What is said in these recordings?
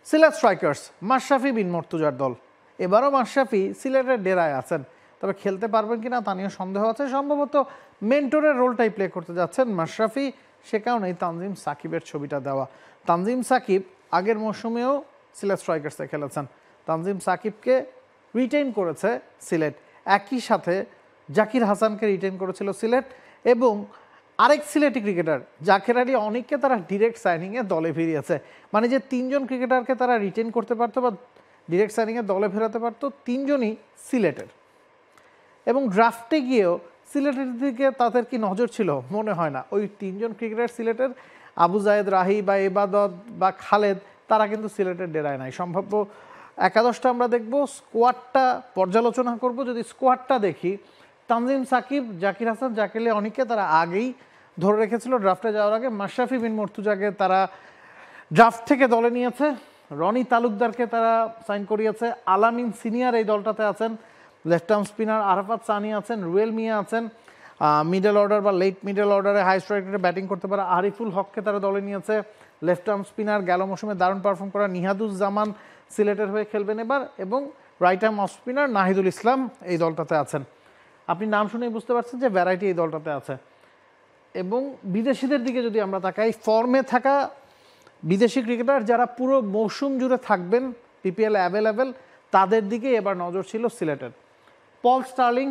Sylhet strikers Mashrafe বিন মর্তুজার দল। এবারও মাশরাফি সিলেটের ডেরায় আছেন, তবে খেলতে পারবেন কিনা তা নিয়ে সন্দেহ আছে। সম্ভবত মেন্টরের রোলটাই প্লে করতে যাচ্ছেন মাশরাফি, সে কারণেই তানজিম সাকিবের ছবিটা দেওয়া। তানজিম সাকিব আগের মৌসুমেও সিলেট স্ট্রাইকার্সে খেলেছেন। তানজিম সাকিবকে রিটেইন করেছে সিলেট, একই সাথে জাকির হাসানকে রিটেইন করেছিল সিলেট, এবং আরেক সিলেটি ক্রিকেটার জাকের আলী অনেককে তারা ডিরেক্ট সাইনিংয়ে দলে ফিরিয়েছে। মানে যে তিনজন ক্রিকেটারকে তারা রিটেইন করতে পারতো বা ডিরেক্ট সাইনিংয়ে দলে ফেরাতে পারতো, তিনজনই সিলেটের। এবং ড্রাফটে গিয়েও সিলেটের দিকে তাদের কি নজর ছিল মনে হয় না। ওই তিনজন ক্রিকেটার সিলেটের, আবু জায়েদ রাহি বা ইবাদত বা খালেদ, তারা কিন্তু সিলেটের ডেরায় নাই। সম্ভাব্য একাদশটা আমরা দেখব, স্কোয়াডটা পর্যালোচনা করব। যদি স্কোয়াডটা দেখি, তানজিম সাকিব, জাকির হাসান, জাকির আলী অনেককে তারা আগেই ধরে রেখেছিল ড্রাফটে যাওয়ার আগে। মাশরাফি বিন মর্তুজাকে তারা ড্রাফট থেকে দলে নিয়েছে, রনি তালুকদারকে তারা সাইন করিয়েছে, আলামিন সিনিয়র এই দলটাতে আছেন, left arm spinner Arafat Sunny আছেন, রুয়েল মিয়া আছেন, মিডল অর্ডার বা লেট মিডল অর্ডারে হাই স্ট্রাইকারে ব্যাটিং করতে পারে আরিফুল হককে তারা দলে নিয়েছে, লেফট আর্ম স্পিনার গেল মৌসুমে দারুণ পারফর্ম করা নিহাদুজ্জামান সিলেটের হয়ে খেলবেন এবার, এবং right arm off spinner Nahidul Islam এই দলটাতে আছেন। আপনি নাম শুনেই বুঝতে পারছেন যে ভ্যারাইটি এই দলটাতে আছে। এবং বিদেশিদের দিকে যদি আমরা তাকাই, ফর্মে থাকা বিদেশি ক্রিকেটার যারা পুরো মৌসুম জুড়ে থাকবেন পিপিএল অ্যাভেলেবেল, তাদের দিকে এবার নজর ছিল সিলেটের। Paul Stirling,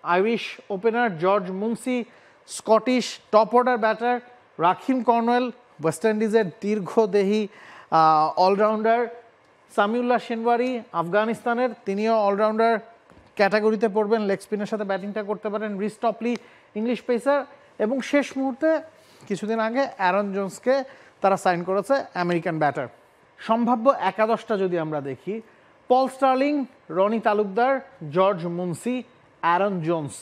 Irish opener George Munsey, Scottish top order batter Rakheem Cornwall, west ইন্ডিজের দীর্ঘদেহী অলরাউন্ডার সামিউল্লাহ শেনওয়ারি আফগানিস্তানের, তিনিও অলরাউন্ডার ক্যাটাগরিতে পড়বেন, লেগ স্পিনের সাথে ব্যাটিংটা করতে পারেন। রিস টপলি ইংলিশ পেসার, এবং শেষ মুহূর্তে কিছুদিন আগে অ্যারন জোন্সকে তারা সাইন করেছে আমেরিকান ব্যাটার। সম্ভাব্য একাদশটা যদি আমরা দেখি, Paul Stirling, Ronny Talukdar, George Munsey, Aaron Jones,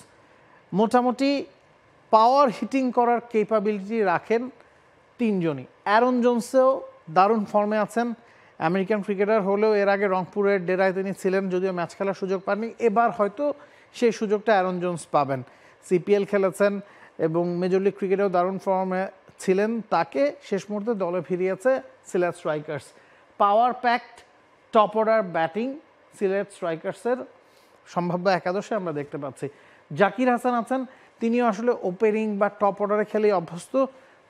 মোটামুটি পাওয়ার হিটিং করার ক্যাপাবিলিটি রাখেন তিনজনই। অ্যারন জোন্সেও দারুণ ফর্মে আছেন, আমেরিকান ক্রিকেটার হলেও এর আগে রংপুরের ডেরায় তিনি ছিলেন, যদিও ম্যাচ খেলার সুযোগ পাননি। এবার হয়তো সেই সুযোগটা অ্যারন জোন্স পাবেন। সিপিএল খেলেছেন এবং মেজর লিগ ক্রিকেটেও দারুণ ফর্মে ছিলেন, তাকে শেষ মুহূর্তে দলে ফিরিয়েছে Sylhet strikers. Power packed top order batting Sylhet স্ট্রাইকার্সের সম্ভাব্য একাদশে আমরা দেখতে পাচ্ছি। জাকির হাসান আছেন, তিনিও আসলে ওপেনিং বা টপ অর্ডারে খেলেই অভ্যস্ত,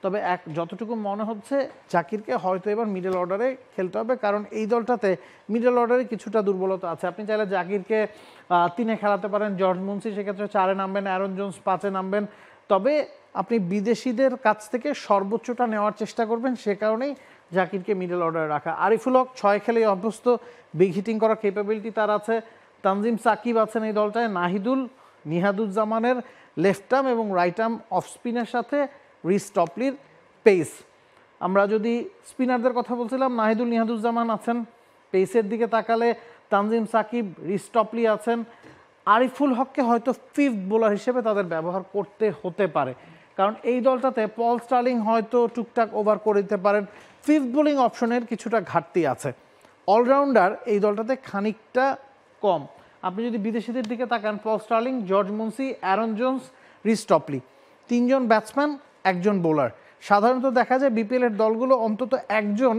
তবে যতটুকু মনে হচ্ছে জাকিরকে হয়তো এবার মিডল অর্ডারে খেলতে হবে, কারণ এই দলটাতে মিডল অর্ডারে কিছুটা দুর্বলতা আছে। আপনি চাইলে জাকিরকে 3-এ খেলাতে পারেন, জর্জ মুন্সি সেক্ষেত্রে 4-এ নামবেন, অ্যারন জোন্স 5-এ নামবেন, তবে আপনি বিদেশিদের কাছ থেকে সর্বোচ্চটা নেওয়ার চেষ্টা করবেন, সে কারণেই জাকিরকে মিডল অর্ডারে রাখা। আরিফুল হক 6 খেলেই অভ্যস্ত, বিগ হিটিং করার ক্যাপাবিলিটি তার আছে। তানজিম সাকিব আছেন এই দলটায়, নিহাদুজ্জামানের লেফট আর্ম এবং রাইট আর্ম অফ স্পিনের সাথে রিস টপলির পেস। আমরা যদি স্পিনারদের কথা বলছিলাম, নিহাদুজ্জামান আছেন, পেসের দিকে তাকালে তানজিম সাকিব, রিস টপলি আছেন। আরিফুল হককে হয়তো ফিফথ বোলার হিসেবে তাদের ব্যবহার করতে হতে পারে, কারণ এই দলটাতে পল স্টার্লিং হয়তো টুকটাক ওভার করে দিতে পারেন। ফিফথ বোলিং অপশনের কিছুটা ঘাটতি আছে। অলরাউন্ডার এই দলটাতে খানিকটা কম। আপনি যদি বিদেশিদের দিকে তাকান, Paul Stirling, George Munsey, Aaron Jones, Reece Topley, 3 জন ব্যাটসম্যান, 1 জন বোলার। সাধারণত দেখা যায় বিপিএলের দলগুলো অন্তত 1 জন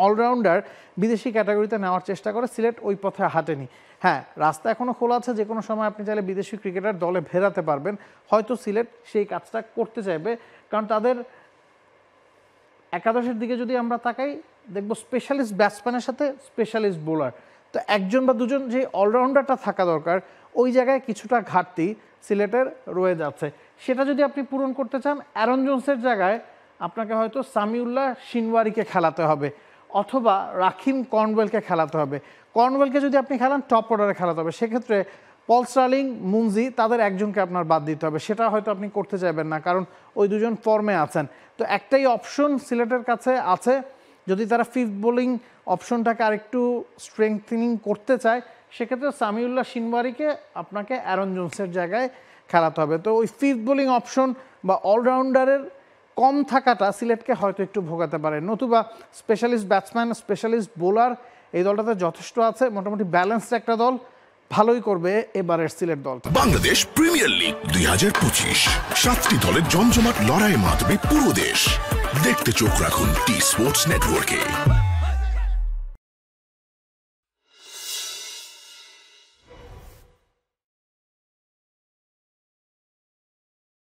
অলরাউন্ডার বিদেশি ক্যাটাগরিতে নেওয়ার চেষ্টা করে, সিলেট ওই পথে হাঁটেনি। হ্যাঁ, রাস্তা এখনও খোলা আছে, যে কোনো সময় আপনি চাইলে বিদেশি ক্রিকেটার দলে ফেরাতে পারবেন, হয়তো সিলেট সেই কাজটা করতে চাইবে, কারণ তাদের একাদশের দিকে যদি আমরা তাকাই, দেখব স্পেশালিস্ট ব্যাটসম্যানের সাথে স্পেশালিস্ট বোলার, তো 1 জন বা 2 জন যে অলরাউন্ডারটা থাকা দরকার, ওই জায়গায় কিছুটা ঘাটতি সিলেটের রয়ে যাচ্ছে। সেটা যদি আপনি পূরণ করতে চান, অ্যারন জোন্সের জায়গায় আপনাকে হয়তো সামিউল্লাহ শিনওয়ারিকে খেলাতে হবে, অথবা রাকিম কর্নওয়েলকে খেলাতে হবে। কর্নওয়েলকে যদি আপনি খেলান, টপ অর্ডারে খেলাতে হবে, সেক্ষেত্রে পল স্টার্লিং, মুনজি, তাদের একজনকে আপনার বাদ দিতে হবে। সেটা হয়তো আপনি করতে চাইবেন না, কারণ ওই 2 জন ফর্মে আছেন। তো একটাই অপশন সিলেটের কাছে আছে, যদি তারা ফিফথ বোলিং অপশনটাকে আরেকটু স্ট্রেংথেনিং করতে চায়, সেক্ষেত্রে সামিউল্লাহ শিনওয়ারিকে আপনাকে অ্যারন জোন্সের জায়গায় খেলাতে হবে। তো ওই ফিফথ বোলিং অপশন বা অলরাউন্ডারের কম থাকাটা সিলেটকে হয়তো একটু ভোগাতে পারে, নতুবা স্পেশালিস্ট ব্যাটসম্যান, স্পেশালিস্ট বোলার এই দলটাতে যথেষ্ট আছে। মোটামুটি ব্যালেন্সড একটা দল, ভালোই করবে এবারের সিলেট দল। বাংলাদেশ প্রিমিয়ার লিগ 2025, 7টি দলের জমজমাট লড়াইয়ে মাতবে পুরো দেশ। দেখতে চোখ রাখুন টি স্পোর্টস নেটওয়ার্কে।